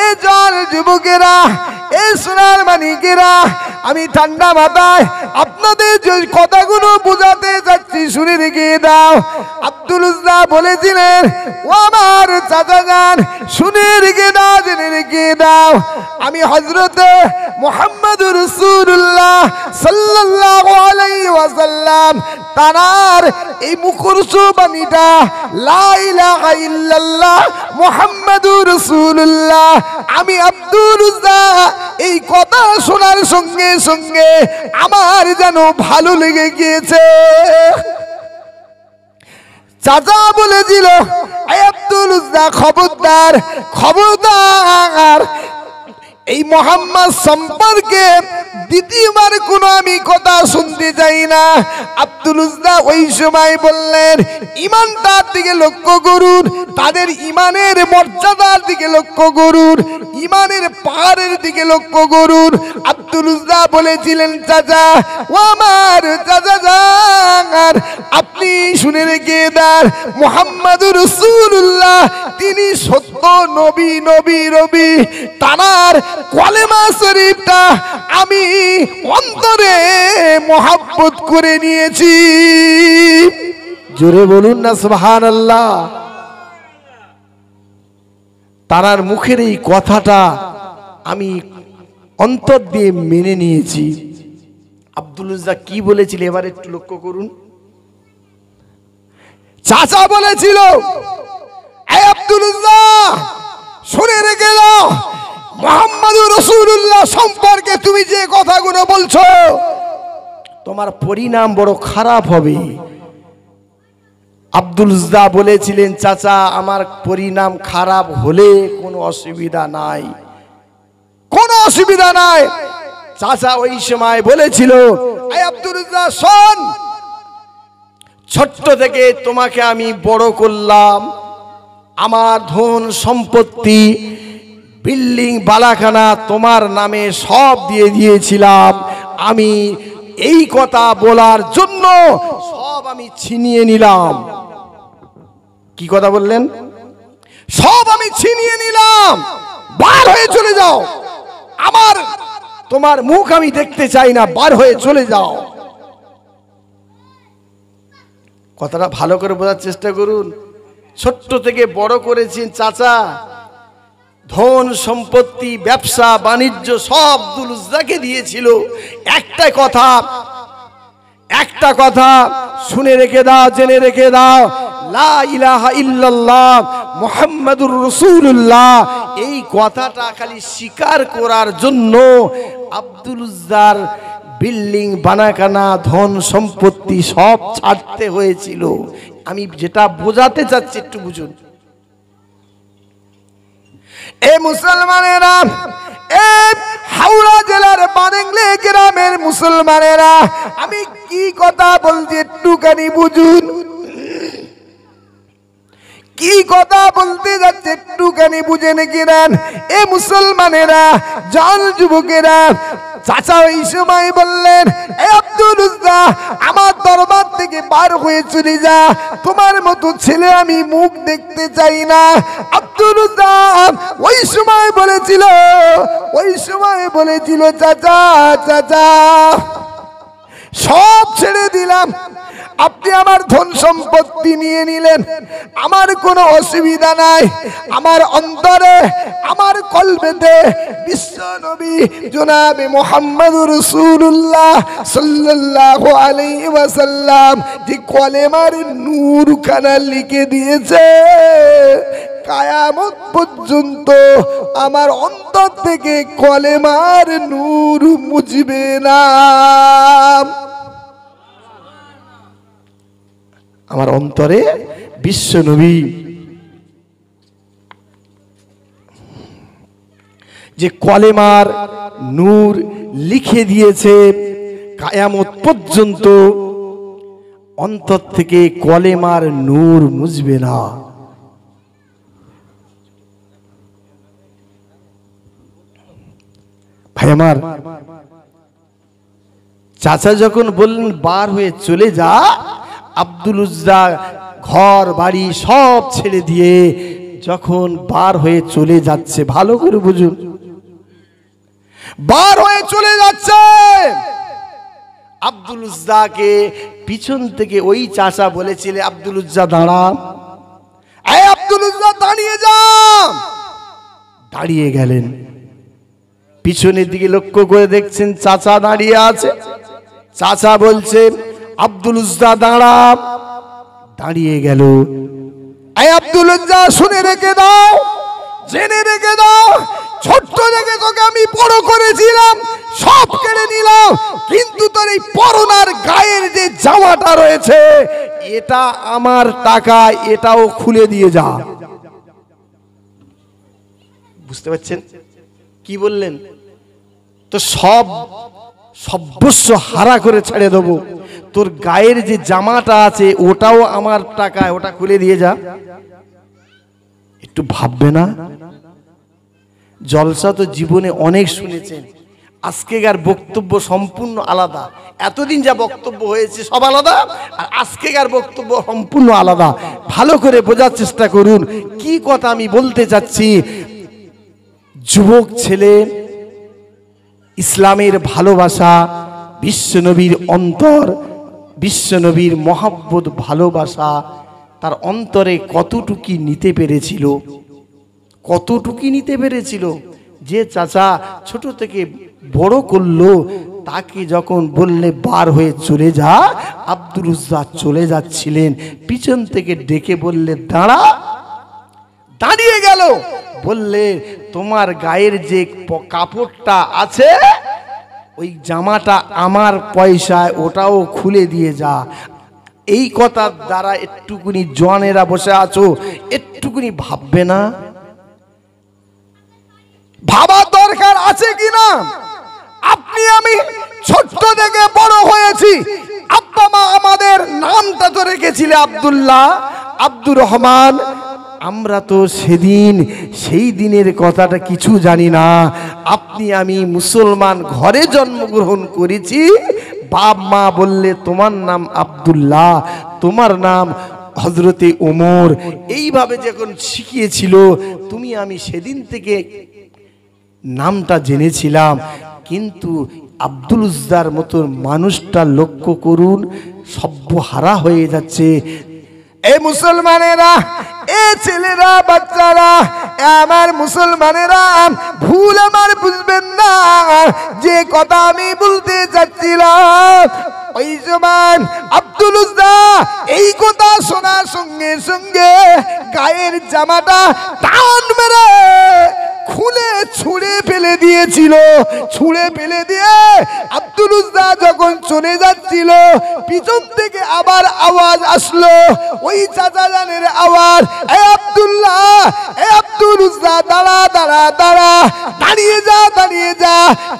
এ জল যুবকেরা, এ সোনার মানিকেরা, আমি ঠান্ডা মাথায় আপনাদের যে কথাগুলো বোঝাতে যাচ্ছি শুনে রেখে দাও। আব্দুল উজ্জা বলেছিলেন, ও আমার চাচা যান, শুনে রেখে দাও, জেনে রেখে দাও, আমি হযরত মুহাম্মদুর রাসূলুল্লাহ সাল্লাল্লাহু আলাইহি ওয়াসাল্লাম তার এই মুখরস বাণীটা লা ইলাহা ইল্লাল্লাহ মুহাম্মাদুর রাসূলুল্লাহ, আমি আব্দুল উজ্জা এই কথা শোনার সঙ্গে সঙ্গে আমার যেন ভালো লেগে গিয়েছে। চাচা বলেছিল, এই আব্দুল উজ্জা খবরদার, খবরদার, এই মোহাম্মদ সম্পর্কে দ্বিতীয়বার কোনো আমি কথা শুনতে চাই না। আব্দুল উজ্জা ওই সময় বললেন, ইমানটার দিকে লক্ষ্য করুন, তাদের ইমানের মর্যাদার দিকে লক্ষ্য করুন, ইমানের পাহাড়ের দিকে লক্ষ্য করুন। আব্দুল উজ্জা বলেছিলেন, চাচা, ও আমার চাচা যান, আপনি শুনে রেখে দেন, মুহাম্মাদুর রাসূলুল্লাহ তিনি সত্য নবী, নবী রবি, তার কলেমা শরীফটা আমি অন্তরে মহব্বত করে নিয়েছি। জোরে বলুন না সুবহানাল্লাহ। তার মুখের এই কথাটা আমি অন্তর দিয়ে মেনে নিয়েছি। আব্দুল উজ্জা কি বলেছিল এবার একটু লক্ষ্য করুন। চাচা বলেছিল, এই আব্দুল উজ্জা শুনে রেখে দাও, মুহাম্মদুর রাসূলুল্লাহ সম্পর্কে তুমি যে কথাগুলো বলছো তোমার পরিণাম বড় খারাপ হবে। আব্দুল উজ্জা বলেছিলেন, চাচা আমার পরিণাম খারাপ হলে কোনো অসুবিধা নাই, কোনো অসুবিধা নাই। চাচা ওই সময় বলেছিল, এই আব্দুল উজ্জা শোন, ছোট্ট থেকে তোমাকে আমি বড় করলাম, আমার ধন সম্পত্তি বিল্ডিং বালাখানা তোমার নামে সব দিয়ে দিয়েছিলাম, আমি এই কথা বলার জন্য সব আমি ছিনিয়ে নিলাম। কি কথা বললেন? সব আমি ছিনিয়ে নিলাম, বার হয়ে চলে যাও, আমার তোমার মুখ আমি দেখতে চাই না, বার হয়ে চলে যাও। কথাটা ভালো করে বোঝার চেষ্টা করুন। ছোট্ট থেকে বড় করেছেন চাচা, ধন সম্পত্তি ব্যবসা বাণিজ্য সব আব্দুল উজ্জাকে দিয়েছিল। একটা কথা শুনে রেখে দাও, জেনে রেখে দাও, লা ইলাহা ইল্লাল্লাহ মুহাম্মাদুর রাসূলুল্লাহ এই কথাটা খালি স্বীকার করার জন্য আব্দুল উজ্জার বিল্ডিং বানাখানা ধন সম্পত্তি সব ছাড়তে হয়েছিল। আমি যেটা বোঝাতে চাচ্ছি একটু বুঝুন। এ মুসলমানেরা, এ হাওড়া জেলার বারেংলে গ্রামের মুসলমানেরা, আমি কি কথা বলছি একটুখানি বুঝুন। কি কথা বলতে যাচ্ছে একটুখানি বুঝে নাকি নেন। এ মুসলমানেরা, জান যুবকেরা, চাচা ওই সময় বললেন, এ আব্দুল উজ্জা আমার দরবার থেকে বার হয়ে চলে যা, তোমার মতো ছেলে আমি মুখ দেখতে চাই না। আব্দুল উজ্জা ওই সময় বলেছিল, চাচা চাচা সব ছেড়ে দিলাম, আপনি আমার ধন সম্পত্তি নিয়ে নিলেন, আমার কোনো অসুবিধা নাই, আমার অন্তরে আমার কলবেতে বিশ্ব নবী জনাবে মুহাম্মদুর রাসূলুল্লাহ সাল্লাল্লাহু আলাইহি ওয়াসাল্লাম যে কলেমার নূর খানা লিখে দিয়েছে, কিয়ামত পর্যন্ত আমার অন্তর থেকে কলেমার নূর মুছবে না। আমার অন্তরে বিশ্ব নবী যে কলেমার নূর লিখে দিয়েছে, কিয়ামত পর্যন্ত অন্তর থেকে কলেমার নূর মুছবে না। ভাই আমার, চাচা যখন বললেন বার হয়ে চলে যা, আব্দুল উজ্জা ঘর বাড়ি সব ছেড়ে দিয়ে যখন বার হয়ে চলে যাচ্ছে, ভালো করে বুঝুন, বার হয়ে চলে যাচ্ছে, আব্দুল উজ্জাকে পিছন থেকে ওই চাচা বলেছিলে, আব্দুল উজ্জা দাঁড়া, এই আব্দুল উজ্জা দাঁড়িয়ে যা। দাঁড়িয়ে গেলেন, পিছনের দিকে লক্ষ্য করে দেখছেন চাচা দাঁড়িয়ে আছে। চাচা বলছে আব্দুল উজ্জা দাঁড়া, দাঁড়িয়ে গেল। এই আব্দুল উজ্জা শুনে রেখে দাও, জেনে রেখে দাও, ছোট্ট থেকে তোকে আমি বড় করেছিলাম, সব কেড়ে নিলাম, কিন্তু তোর এই পরনার গায়ের যে জামাটা রয়েছে এটা আমার টাকা, এটাও খুলে দিয়ে যা। বুঝতে পারছেন কি বললেন? তো সব সর্বস্ব হারা করে ছেড়ে দেবো, তোর গায়ের যে জামাটা আছে ওটাও আমার টাকায়, ওটা খুলে দিয়ে যা। একটু ভাববে না? জলসা তো জীবনে অনেক শুনেছেন, আজকেকার বক্তব্য সম্পূর্ণ আলাদা। এতদিন যা বক্তব্য হয়েছে সব আলাদা, আর আজকেকার বক্তব্য সম্পূর্ণ আলাদা। ভালো করে বোঝার চেষ্টা করুন কি কথা আমি বলতে চাচ্ছি। যুবক ছেলে, ইসলামের ভালোবাসা, বিশ্বনবীর অন্তর, বিশ্বনবীর মহব্বত, ভালোবাসা তার অন্তরে কতটুকু নিতে পেরেছিল, কতটুকু নিতে পেরেছিল। যে চাচা ছোট থেকে বড় করলো, তাকে যখন বললে বার হয়ে চলে যা, আব্দুল উজ্জা চলে যাচ্ছিলেন, পিছন থেকে ডেকে বললে দাঁড়া, দাঁড়িয়ে গেল। বললে তোমার গায়ের যে কাপড়টা আছে ওই জামাটা আমার পয়সায়, ওটাও খুলে দিয়ে যা। এই কথার দ্বারা একটুকুনি জওয়ানেরা বসে আছো, একটুকুনি ভাববে না? ভাবার দরকার আছে কিনা? আপনি আমি ছোট্ট থেকে বড় হয়েছি, আব্বা মা আমাদের নামটা তো রেখেছিল আব্দুল্লাহ, আব্দুর রহমান। আমরা তো সেদিন সেই দিনের কথাটা কিছু জানি না। আপনি আমি মুসলমান ঘরে জন্মগ্রহণ করেছি, বাপ মা বললে তোমার নাম আব্দুল্লাহ, তোমার নাম হযরতে ওমর, এইভাবে যখন শিখিয়েছিল, তুমি আমি সেদিন থেকে নামটা জেনেছিলাম। কিন্তু আব্দুল উজ্জার মতো মানুষটা লক্ষ্য করুন, সভ্যহারা হয়ে যাচ্ছে। এই মুসলমানেরা, এ ছেলেরা, বাচ্চারা, আমার মুসলমানেরা, ভুল আমার বুঝবেন না, যে কথা আমি বলতে চাচ্ছিলাম। ওই সময় আব্দুল উজ্জা এই কথা শোনার সঙ্গে সঙ্গে গায়ের জামাটা টান মেরে খুলে ছুঁড়ে ফেলে দিয়েছিল। ছুঁড়ে ফেলে দিয়ে আব্দুল উজ্জা যখন চলে যাচ্ছিল, পিছন থেকে আবার আওয়াজ আসলো, ওই চাচা জানের আওয়াজ, এ আব্দুল্লাহ, এ আব্দুল উজ্জা, দাঁড়া দাঁড়া দাঁড়া, দাঁড়িয়ে যা, দাঁড়িয়ে যা,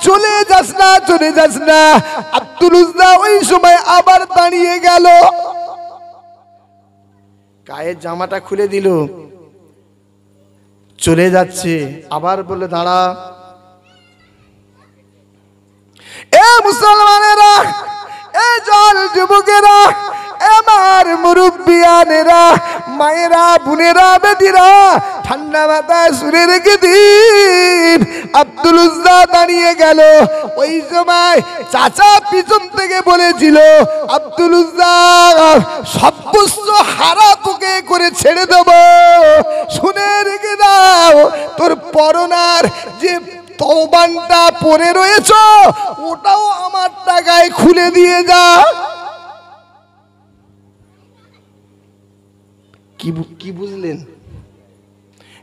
চলে যাস না, চলে যাস না। আব্দুল উজ্জা ওই সময় আবার দাঁড়িয়ে গেল, গায়ের জামাটা খুলে দিল, চলে যাচ্ছে, আবার বলে দাঁড়া। এ মুসলমানেরা, এ জল যুবকেরা, আমার মুরব্বিয়ানেরা, মায়েরা, বোনেরা, বেটিরা, ঠান্ডা মাথায় শুনে রেখে দিন। আব্দুল উজ্জা দাঁড়িয়ে গেল। ওই সময় চাচা পিছন থেকে বলেছিল, আব্দুল উজ্জা সর্বস্ব হারা তোকে করে ছেড়ে দেব, শুনে রেখে দাও, তোর পরনার যে তওবানটা পরে রয়েছ ওটাও আমার টাকায় খুলে দিয়ে যা। কি বুঝলেন?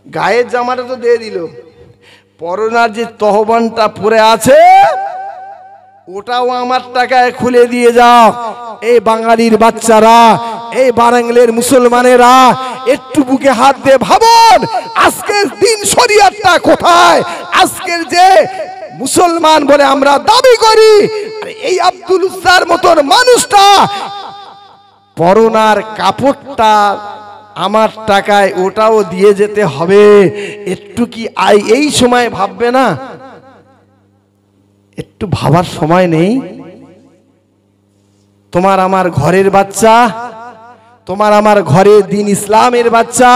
গায়ের জামাটা তো দিয়ে দিল, পরনার যে তহবানটা পরে আছে ওটাও আমার টাকায় খুলে দিয়ে যাও। এই বাঙালির বাচ্চারা, এই বারাংলের মুসলমানেরা, একটু বুকে হাত দিয়ে ভাবুন, আজকের দিন শরিয়তটা কোথায়? আজকের যে মুসলমান বলে আমরা দাবি করি, এই আব্দুল উজ্জার মতন মানুষটা পরনার কাপড়টা আমার টাকায়, ওটাও দিয়ে যেতে হবে। একটু কি এই সময় ভাববে না? একটু ভাবার সময় নেই? তোমার আমার ঘরের বাচ্চা, তোমার আমার ঘরে দিন ইসলামের বাচ্চা,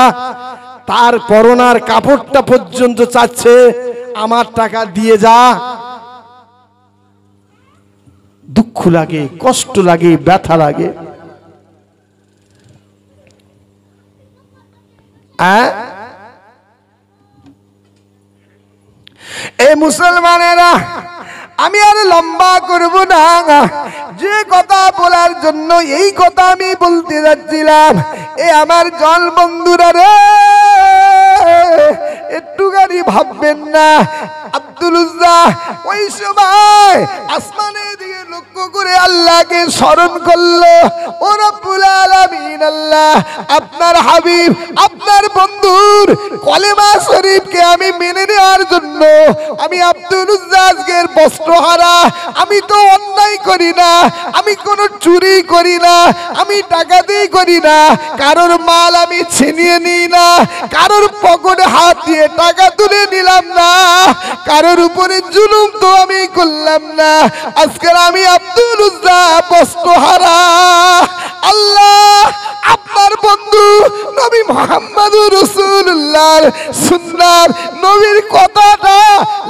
তার পরনার কাপড়টা পর্যন্ত চাচ্ছে আমার টাকা দিয়ে যা। দুঃখ লাগে, কষ্ট লাগে, ব্যথা লাগে। এই মুসলমানেরা, আমি আর লম্বা করব না, যে কথা বলার জন্য এই কথা আমি বলতে যাচ্ছিলাম। এ আমার জল বন্ধুরা রে, একটুখানি ভাববেন না। আব্দুল উজ্জা ওই সময় আসমানের দিকে লক্ষ্য করে আল্লাহকে স্মরণ করলো। ও রব্বুল আলামিন আল্লাহ, আপনার হাবিব, আপনার বন্ধুর কলেমা শরীফকে আমি মেনে নেওয়ার জন্য আমি আব্দুল উজ্জা আজকের বস্ত্রহারা। আমি তো অন্যায় করি না, আমি কোনো চুরি করি না, আমি ডাকাতি করি না, কারোর মাল আমি ছিনিয়ে নিই না, কারোর পকেটে হাত দিয়ে টাকা তুলে নিলাম না, কারোর উপরে জুলুম তো আমি করলাম না। আজকে আমি আব্দুল উজ্জা বস্ত্রহারা। আল্লাহ, আপনার বন্ধু নবী মুহাম্মদুর রাসূলুল্লাহর সুন্নাত, নবীর কথাটা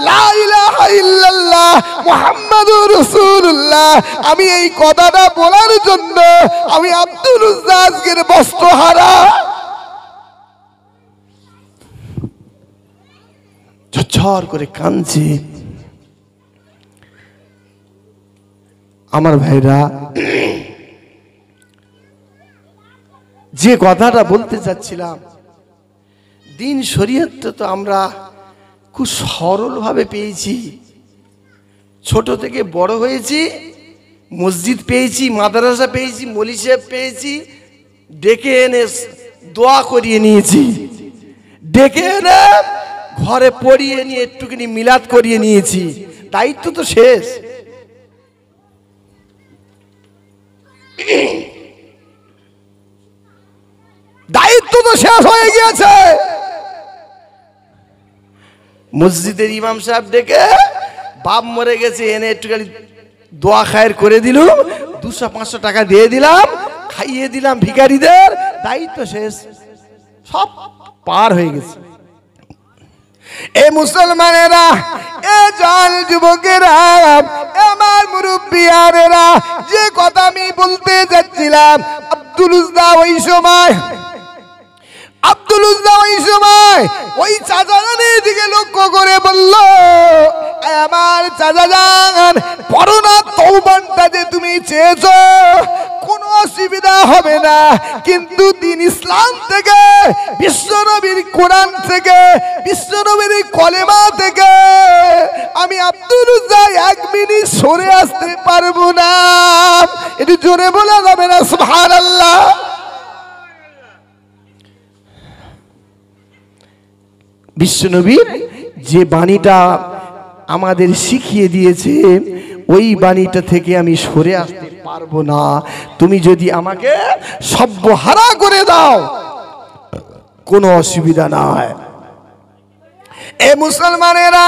লা ইলাহা ইল্লাল্লাহ মুহাম্মাদুর রাসূলুল্লাহ, আমি এই কথাটা বলার জন্য আমি আব্দুল উজ্জা আজকের বস্ত্রহারা। ঝরঝর করে কাঁদছে। আমার ভাইরা, যে কথাটা বলতে চাচ্ছিলাম, দিন শরীয়ত তো আমরা খুব সরলভাবে পেয়েছি। ছোট থেকে বড় হয়েছি, মসজিদ পেয়েছি, মাদ্রাসা পেয়েছি, মৌলভী সাহেব পেয়েছি, ডেকে এনে দোয়া করিয়ে নিয়েছি, ডেকে এনে ঘরে পড়িয়ে নিয়ে একটুখানি মিলাদ করিয়ে নিয়েছি। দায়িত্ব তো শেষ। দায়িত্ব তো শেষ হয়ে গিয়েছে। মসজিদের ইমাম সাহেব ডেকে বাপ মরে গেছে, এনে একটুখানি দোয়া খায়ের করে দিল, 200-500 টাকা দিয়ে দিলাম, খাইয়ে দিলাম ভিখারিদের, দায়িত্ব শেষ, সব পার হয়ে গেছে। এ মুসলমানেরা, এ জাল যুবকেরা, আমার মুরব্বিয়ানেরা, যে কথা আমি বলতে যাচ্ছিলাম, আব্দুল উজ্জা ওই সময় ওই চাচাজানের দিকে লক্ষ্য করে বলল, আমার চাচাজান, পরনা তওবাটা যে তুমি চেয়েছো কোনো অসুবিধা হবে না, কিন্তু দিন ইসলাম থেকে, বিশ্বনবীর কোরআন থেকে, বিশ্বনবীর কলেমা থেকে আমি আব্দুল উজ্জা 1 মিনিট সরে আসতে পারবো না। একটু জোরে বলা যাবে না সুবহানাল্লাহ? বিশ্বনবীর যে বাণীটা আমাদের শিখিয়ে দিয়েছে, ওই বাণীটা থেকে আমি সরে আসতে পারবো না। তুমি যদি আমাকে সর্বহারা করে দাও, কোনো অসুবিধা নাই। এ মুসলমানেরা,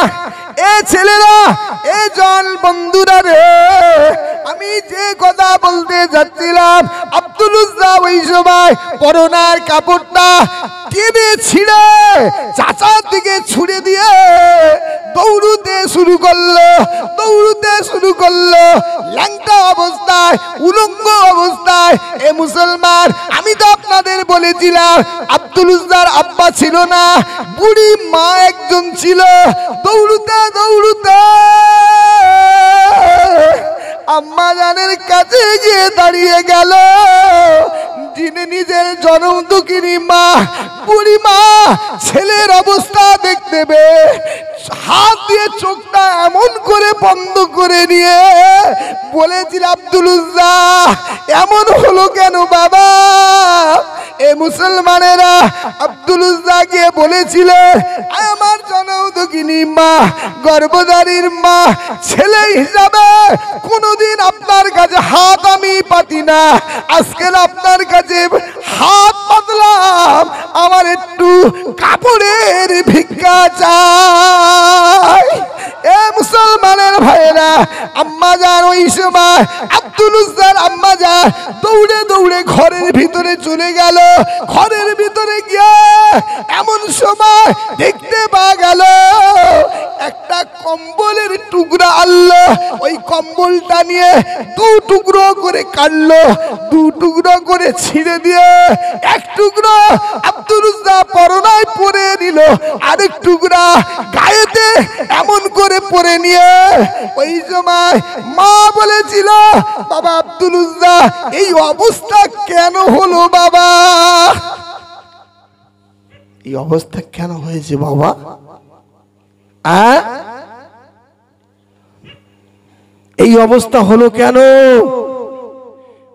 এ ছেলেরা, এ জন বন্ধুরা রে, আমি যে কথা বলতে যাচ্ছিলাম, আব্দুল উজ্জা ওই সময় পরনার কাপড়টা টেনে ছিঁড়ে চাচার দিকে ছুড়ে দিয়ে দৌড়তে শুরু করলো, ল্যাংটা অবস্থায়, উলঙ্গ অবস্থায়। এ মুসলমান, আমি তো আপনাদের বলেছিলাম আব্দুল উজ্জার আব্বা ছিল না, বুড়ি মা একজন ছিল। দৌড়তে আম্মা জানের কাছে গিয়ে দাঁড়িয়ে গেল, যিনি নিজের জনম দুঃখিনী মা, বুড়ি মা, ছেলের অবস্থা দেখতে পেয়ে হাত দিয়ে চোখটা এমন করে বন্ধ করে নিয়ে বলেছিল, আব্দুল উজ্জা এমন হলো কেন বাবা? এ মুসলমানেরা, আব্দুল উজ্জা গিয়ে বলেছিল, আমার জনম দুঃখিনী মা, গর্ভধারীর মা, ছেলে হিসাবে কোনোদিন আপনার কাছে হাত আমি পাতি না, আজকে আপনার কাছে হাত পাতলাম, আমার একটু কাপড়ের ভিক্ষা চাই। এ মুসলমানের ভাই, ভাইরা, আম্মা জান ওই সময় আব্দুল উজ্জার আম্মা জান দৌড়ে দৌড়ে ঘরের ভিতরে চলে গেল। ঘরের ভিতরে গিয়ে এমন সময় দেখতে পাওয়া গেল একটা কম্বলের টুকরা আল্লাহ ওই কম্বলটা নিয়ে দু টুকরো করে কাটলো, দু টুকরো করে ছিঁড়ে দিয়ে এক টুকরো আব্দুল উজ্জা পরনায় পরে নিল, আরেক টুকরা গায়েতে এমন করে পরে নিয়ে ওই সময় মা বলেছিল, বাবা আব্দুল উজ্জা এই অবস্থা কেন হলো বাবা? এই অবস্থা কেন হয়েছে বাবা? এই অবস্থা হলো কেন?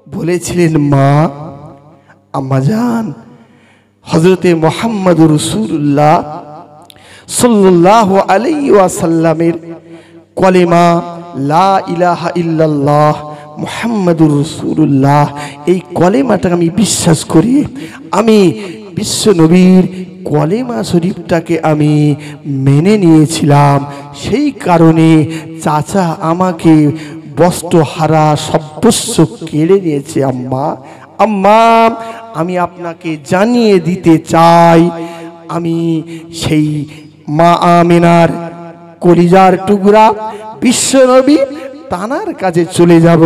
বলেছিলেন মা, আম্মা জান হযরতে মুহাম্মদুর রাসূলুল্লাহ সাল্লাল্লাহু আলাইহি ওয়াসাল্লামের কলেমা লা ইলাহা ইল্লাল্লাহ মুহাম্মাদুর রাসূলুল্লাহ, এই কলেমাটা আমি বিশ্বাস করি। আমি বিশ্ব নবীর কলেমা শরীফটাকে আমি মেনে নিয়েছিলাম। সেই কারণে চাচা আমাকে বস্ত্রহারা সর্বস্ব কেড়ে নিয়েছে। আম্মা, আম্মা আমি আপনাকে জানিয়ে দিতে চাই, আমি সেই মা আমিনার কলিজার টুকরা বিশ্বনবী তানার কাছে চলে যাব,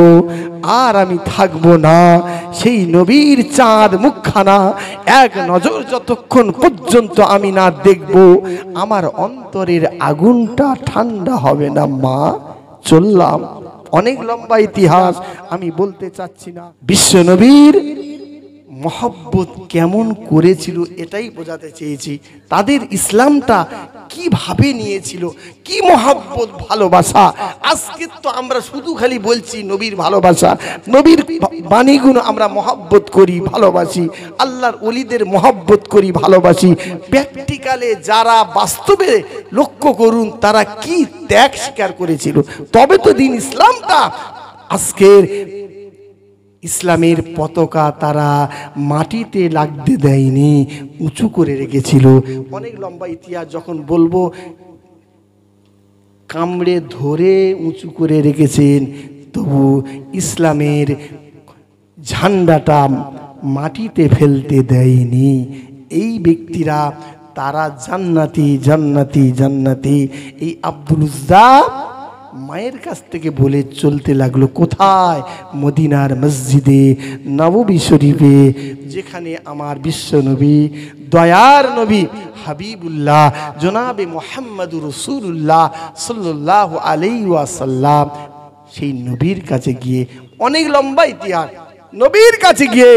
আর আমি থাকবো না। সেই নবীর চাঁদ মুখখানা এক নজর যতক্ষণ পর্যন্ত আমি না দেখব, আমার অন্তরের আগুনটা ঠান্ডা হবে না। মা চললাম। অনেক লম্বা ইতিহাস আমি বলতে চাচ্ছি না। বিশ্বনবীর মহব্বত কেমন করেছিল এটাই বোঝাতে চেয়েছি। তাদের ইসলামটা কিভাবে নিয়েছিল, কি মহব্বত ভালোবাসা। আজকে তো আমরা শুধু খালি বলছি নবীর ভালোবাসা, নবীর বাণীগুলো আমরা মহব্বত করি, ভালোবাসি, আল্লাহর ওলিদের মহব্বত করি, ভালোবাসি। প্র্যাকটিক্যালে যারা বাস্তবে লক্ষ্য করুন তারা কি ত্যাগ স্বীকার করেছিল, তবে তো দিন ইসলামটা আজকের ইসলামের পতাকা তারা মাটিতে লাগতে দেয়নি, উঁচু করে রেখেছিল। অনেক লম্বা ইতিহাস যখন বলবো, কামড়ে ধরে উঁচু করে রেখেছেন, তবু ইসলামের ঝান্ডাটা মাটিতে ফেলতে দেয়নি। এই ব্যক্তিরা তারা জান্নাতি জান্নাতি জান্নাতি। এই আব্দুল উজ্জা মায়ের কাছ থেকে বলে চলতে লাগলো কোথায়? মদিনার মসজিদে নববী শরীফে, যেখানে আমার বিশ্ব নবী, দয়ার নবী হাবিবুল্লাহ জনাবে মুহাম্মদুর রাসূলুল্লাহ সাল্লাল্লাহু আলাইহি ওয়াসাল্লাম, সেই নবীর কাছে গিয়ে, অনেক লম্বা ইতিহাস, নবীর কাছে গিয়ে,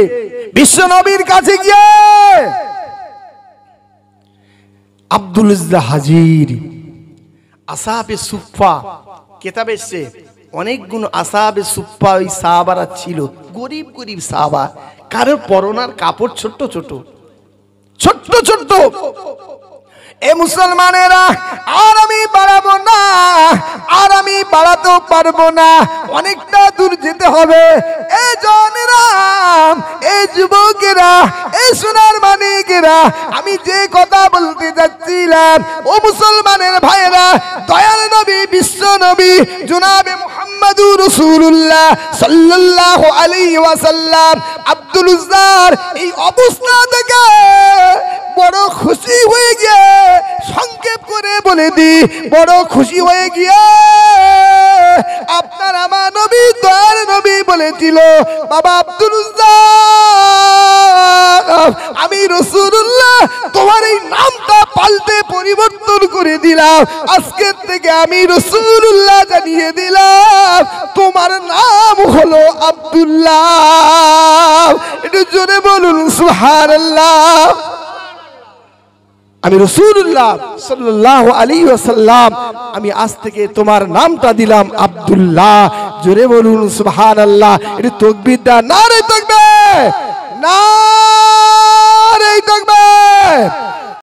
বিশ্ব নবীর কাছে গিয়ে আব্দুল উজ্জা হাজির। আসহাবে সুফা কেতাবে এসছে, অনেকগুলো আসহাবে সুফা ওই সাহাবারা ছিল, গরিব গরিব সাহাবা, কারোর পরনার কাপড় ছোট্ট ছোট ছোট্ট ছোট্ট। এ মুসলমানেরা, আর আমি বাড়াবো না, আর আমি বাড়াতেও পারবো না, অনেকটা দূর যেতে হবে। এ জনেরা, এ যুবকেরা, এ সোনার মানিকেরা, আমি যে কথা বলতে যাচ্ছিলাম, ও মুসলমানের ভাইয়েরা, দয়াল নবী বিশ্ব নবী জনাবে মুহাম্মদুর রাসূলুল্লাহ সাল্লাল্লাহু আলাইহি ওয়াসাল্লাম আব্দুল উজ্জার এই অবস্থা দেখে বড় খুশি হয়ে গিয়ে, সংক্ষেপ করে বলে দি, বড় খুশি হয়ে গিয়ে আপনার আমার নবী দয়ার নবী বলেছিল, বাবা আব্দুল উজ্জা, আমি রাসূলুল্লাহ তোমার এই নামটা পাল্টে পরিবর্তন করে দিলাম, আজকের থেকে আমি রাসূলুল্লাহ জানিয়ে দিলাম তোমার নাম হলো আব্দুল্লাহ। একটু জোরে বলুন সুবহানাল্লাহ। আমি রাসূলুল্লাহ সাল্লাল্লাহু আলাইহি ওয়াসাল্লাম, আমি আজ থেকে তোমার নামটা দিলাম আব্দুল্লাহ। জোরে বলুন সুবহানাল্লাহ। একটু তাকবীর দাও, নারে তাকবীর, নারে তাকবীর।